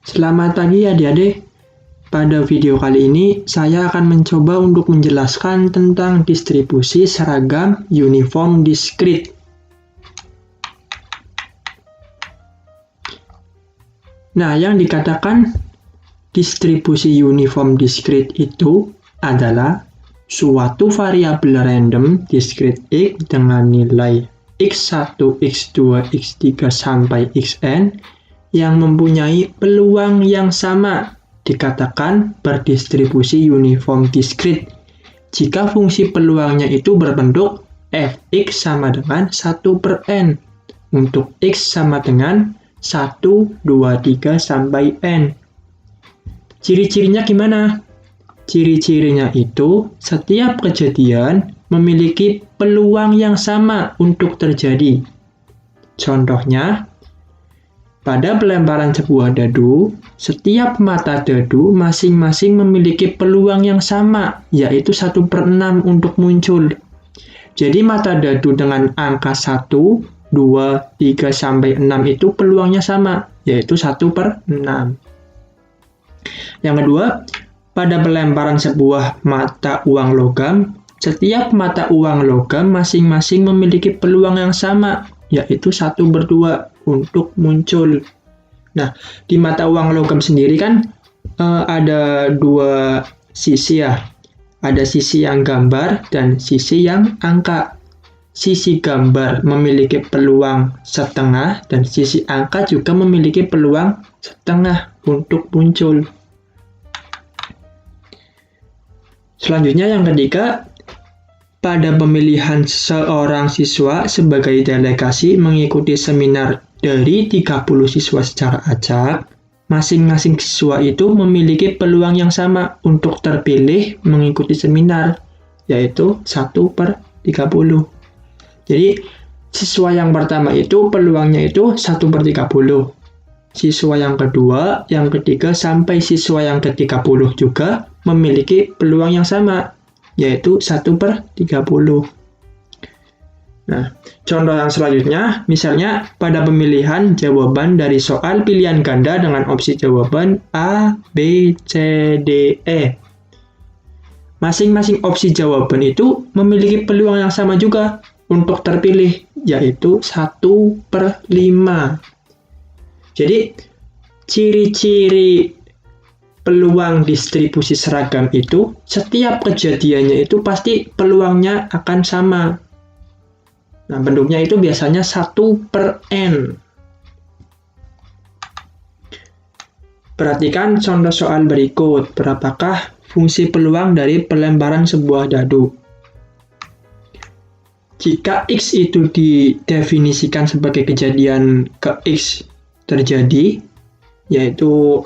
Selamat pagi adik-adik. Pada video kali ini saya akan mencoba untuk menjelaskan tentang distribusi seragam uniform discrete. Nah, yang dikatakan distribusi uniform discrete itu adalah suatu variabel random discrete X dengan nilai X1, X2, X3 sampai Xn yang mempunyai peluang yang sama dikatakan berdistribusi uniform discrete jika fungsi peluangnya itu berbentuk fx sama dengan 1/n untuk x sama dengan 1, 2, 3 sampai n. Ciri-cirinya gimana? Ciri-cirinya itu setiap kejadian memiliki peluang yang sama untuk terjadi. Contohnya, pada pelemparan sebuah dadu, setiap mata dadu masing-masing memiliki peluang yang sama, yaitu 1/6 untuk muncul. Jadi mata dadu dengan angka 1, 2, 3, sampai 6 itu peluangnya sama, yaitu 1/6. Yang kedua, pada pelemparan sebuah mata uang logam, setiap mata uang logam masing-masing memiliki peluang yang sama, yaitu 1/2 untuk muncul. Nah, di mata uang logam sendiri kan ada dua sisi ya. Ada sisi yang gambar dan sisi yang angka. Sisi gambar memiliki peluang setengah dan sisi angka juga memiliki peluang setengah untuk muncul. Selanjutnya yang ketiga, pada pemilihan seorang siswa sebagai delegasi mengikuti seminar dari 30 siswa secara acak, masing-masing siswa itu memiliki peluang yang sama untuk terpilih mengikuti seminar, yaitu 1/30. Jadi, siswa yang pertama itu peluangnya itu 1/30. Siswa yang kedua, yang ketiga, sampai siswa yang ke-30 juga memiliki peluang yang sama, yaitu 1/30. Nah, contoh yang selanjutnya, misalnya pada pemilihan jawaban dari soal pilihan ganda dengan opsi jawaban A, B, C, D, E. Masing-masing opsi jawaban itu memiliki peluang yang sama juga untuk terpilih, yaitu 1/5. Jadi, ciri-ciri peluang distribusi seragam itu, setiap kejadiannya itu pasti peluangnya akan sama. Nah, bentuknya itu biasanya 1/n. Perhatikan contoh soal berikut. Berapakah fungsi peluang dari pelemparan sebuah dadu? Jika X itu didefinisikan sebagai kejadian ke X terjadi, yaitu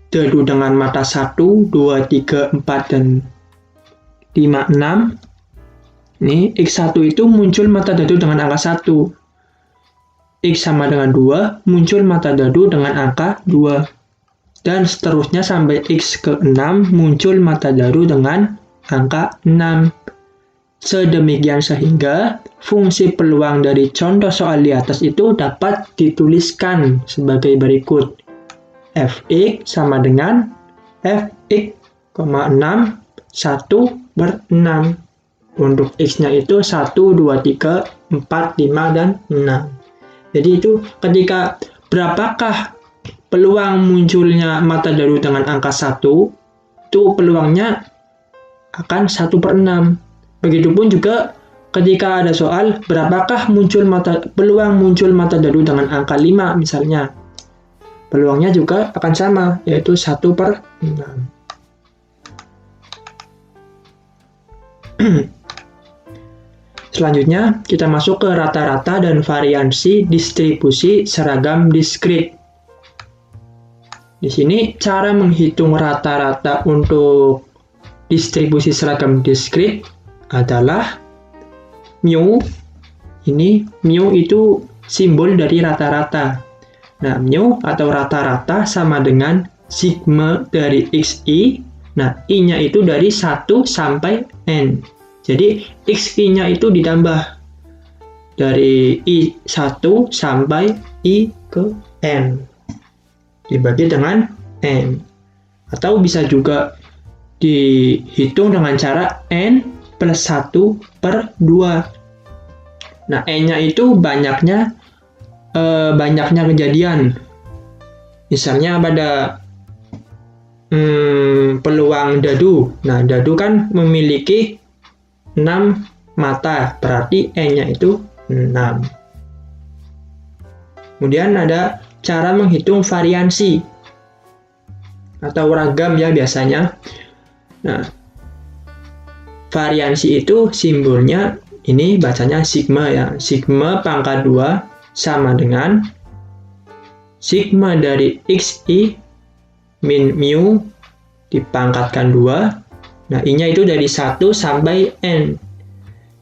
dadu dengan mata 1, 2, 3, 4, dan 5, 6. Ini X1 itu muncul mata dadu dengan angka 1. X sama dengan 2, muncul mata dadu dengan angka 2. Dan seterusnya sampai X ke-6 muncul mata dadu dengan angka 6. Sedemikian sehingga fungsi peluang dari contoh soal di atas itu dapat dituliskan sebagai berikut. Fx sama dengan Fx, 6, 1/6. Untuk X-nya itu 1, 2, 3, 4, 5, dan 6. Jadi itu ketika berapakah peluang munculnya mata dadu dengan angka 1, itu peluangnya akan 1/6. Begitupun juga ketika ada soal berapakah peluang muncul mata dadu dengan angka 5 misalnya. Peluangnya juga akan sama, yaitu 1/6. Selanjutnya, kita masuk ke rata-rata dan variansi distribusi seragam discrete. Di sini, cara menghitung rata-rata untuk distribusi seragam discrete adalah mu. Ini mu itu simbol dari rata-rata. Nah, mu atau rata-rata sama dengan sigma dari xi. Nah, i-nya itu dari 1 sampai n. Jadi, xi-nya itu ditambah dari i1 sampai i ke n. dibagi dengan N. Atau bisa juga dihitung dengan cara N plus 1 per 2. Nah, N-nya itu banyaknya kejadian. Misalnya pada peluang dadu. Nah, dadu kan memiliki 6 mata, berarti N-nya itu 6. Kemudian ada cara menghitung variansi atau ragam ya biasanya. Nah, variansi itu simbolnya ini bacanya sigma ya. Sigma pangkat 2 sama dengan sigma dari xi min mu dipangkatkan 2. Nah, I-nya itu dari 1 sampai N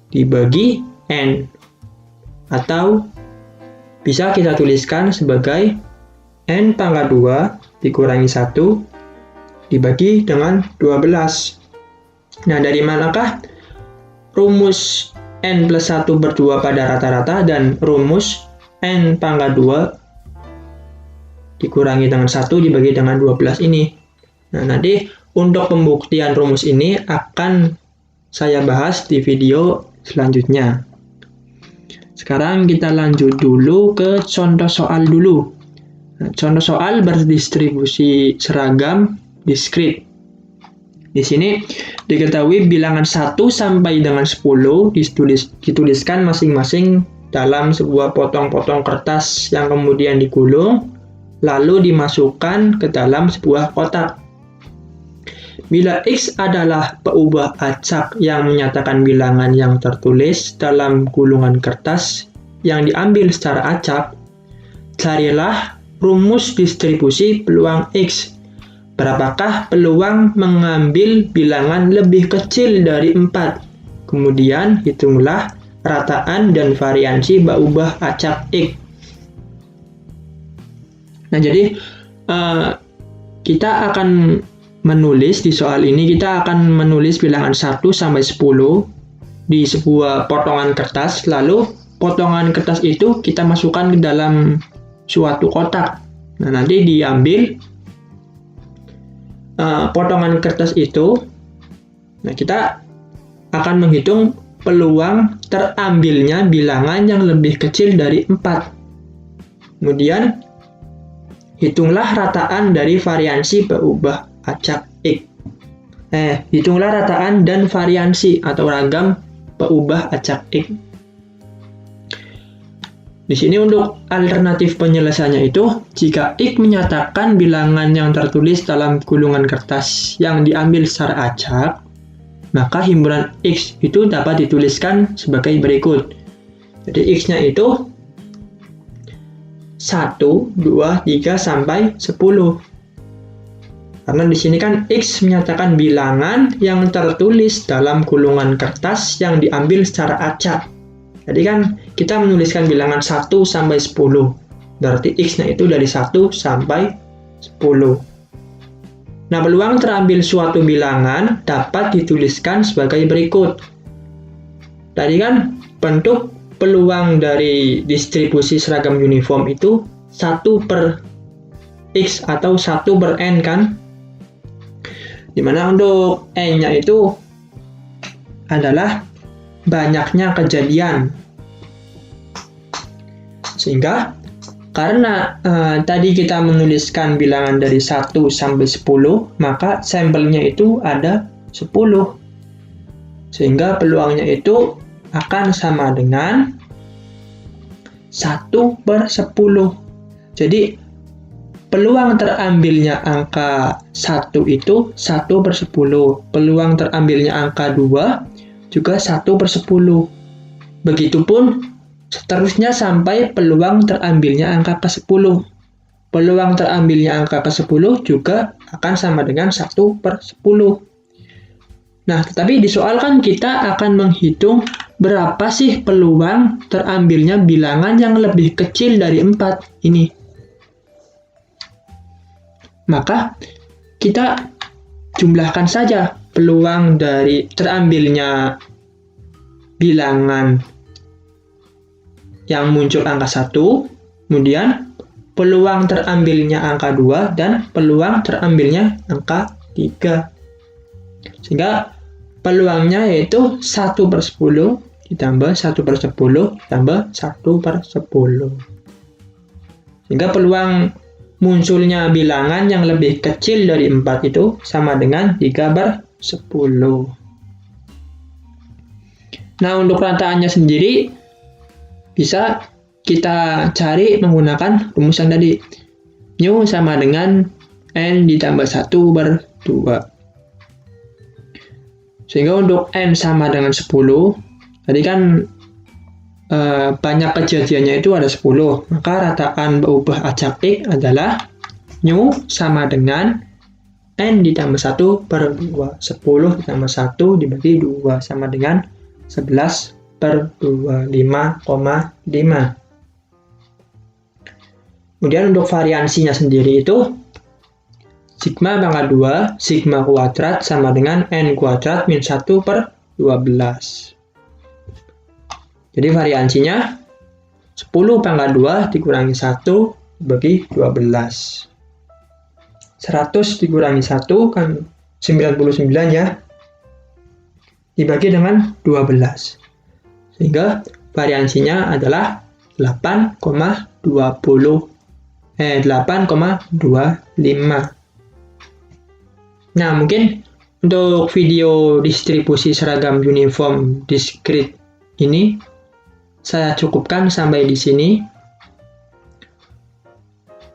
dibagi N. Atau bisa kita tuliskan sebagai N pangkat 2 dikurangi 1 dibagi dengan 12. Nah, dari manakah rumus N plus 1 per 2 pada rata-rata dan rumus N pangkat 2 dikurangi dengan 1 dibagi dengan 12 ini? Nah, nanti untuk pembuktian rumus ini akan saya bahas di video selanjutnya. Sekarang kita lanjut dulu ke contoh soal dulu. Nah, contoh soal berdistribusi seragam diskrit. Di sini diketahui bilangan 1 sampai dengan 10 dituliskan masing-masing dalam sebuah potong-potong kertas yang kemudian digulung lalu dimasukkan ke dalam sebuah kotak. Bila X adalah peubah acak yang menyatakan bilangan yang tertulis dalam gulungan kertas yang diambil secara acak, carilah rumus distribusi peluang X. Berapakah peluang mengambil bilangan lebih kecil dari 4? Kemudian hitunglah rataan dan variansi peubah acak X. Nah, jadi kita akan menulis di soal ini, kita akan menulis bilangan 1 sampai 10 di sebuah potongan kertas, lalu potongan kertas itu kita masukkan ke dalam suatu kotak. Nah, nanti diambil potongan kertas itu. Nah, kita akan menghitung peluang terambilnya bilangan yang lebih kecil dari 4. Kemudian hitunglah rataan dari variansi peubah acak X. Hitunglah rataan dan variansi atau ragam peubah acak X. Di sini untuk alternatif penyelesaiannya itu, jika X menyatakan bilangan yang tertulis dalam gulungan kertas yang diambil secara acak, maka himpunan X itu dapat dituliskan sebagai berikut. Jadi X-nya itu 1, 2, 3, sampai 10. Karena di sini kan X menyatakan bilangan yang tertulis dalam gulungan kertas yang diambil secara acak. Jadi kan kita menuliskan bilangan 1 sampai 10. Berarti X-nya itu dari 1 sampai 10. Nah, peluang terambil suatu bilangan dapat dituliskan sebagai berikut. Tadi kan bentuk peluang dari distribusi seragam uniform itu 1 per X atau 1 per N kan? Dimana untuk N-nya itu adalah banyaknya kejadian. Sehingga karena tadi kita menuliskan bilangan dari 1 sampai 10, maka sampelnya itu ada 10. Sehingga peluangnya itu akan sama dengan 1 per 10. Jadi peluang terambilnya angka 1 itu 1 per 10. Peluang terambilnya angka 2 juga 1 per 10. Begitupun seterusnya sampai peluang terambilnya angka ke-10. Peluang terambilnya angka ke-10 juga akan sama dengan 1 per 10. Nah, tetapi di soal kan kita akan menghitung berapa sih peluang terambilnya bilangan yang lebih kecil dari 4 ini. Maka kita jumlahkan saja peluang dari terambilnya bilangan yang muncul angka 1, kemudian peluang terambilnya angka 2 dan peluang terambilnya angka 3. Sehingga peluangnya yaitu 1/10 ditambah 1/10 ditambah 1/10. Sehingga peluang munculnya bilangan yang lebih kecil dari 4 itu sama dengan 3/10. Nah, untuk rataannya sendiri bisa kita cari menggunakan rumus yang tadi. Mu sama dengan N ditambah 1/2. Sehingga untuk N sama dengan 10, tadi kan banyak kejadiannya itu ada 10, maka rataan berubah acak X adalah mu sama dengan N ditambah 1/2. 10 ditambah 1 dibagi 2 sama dengan 11/2, 5,5. Kemudian untuk variansinya sendiri itu sigma pangkat 2, sigma kuadrat sama dengan N kuadrat min 1/12. Jadi variansinya 10 pangkat 2 dikurangi 1 dibagi 12. 100 dikurangi 1 kan 99 ya. Dibagi dengan 12. Sehingga variansinya adalah 8,25. Nah, mungkin untuk video distribusi seragam uniform discrete ini saya cukupkan sampai di sini.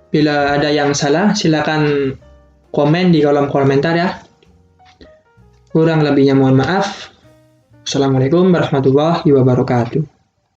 Bila ada yang salah, silakan komen di kolom komentar ya. Kurang lebihnya mohon maaf. Assalamualaikum warahmatullahi wabarakatuh.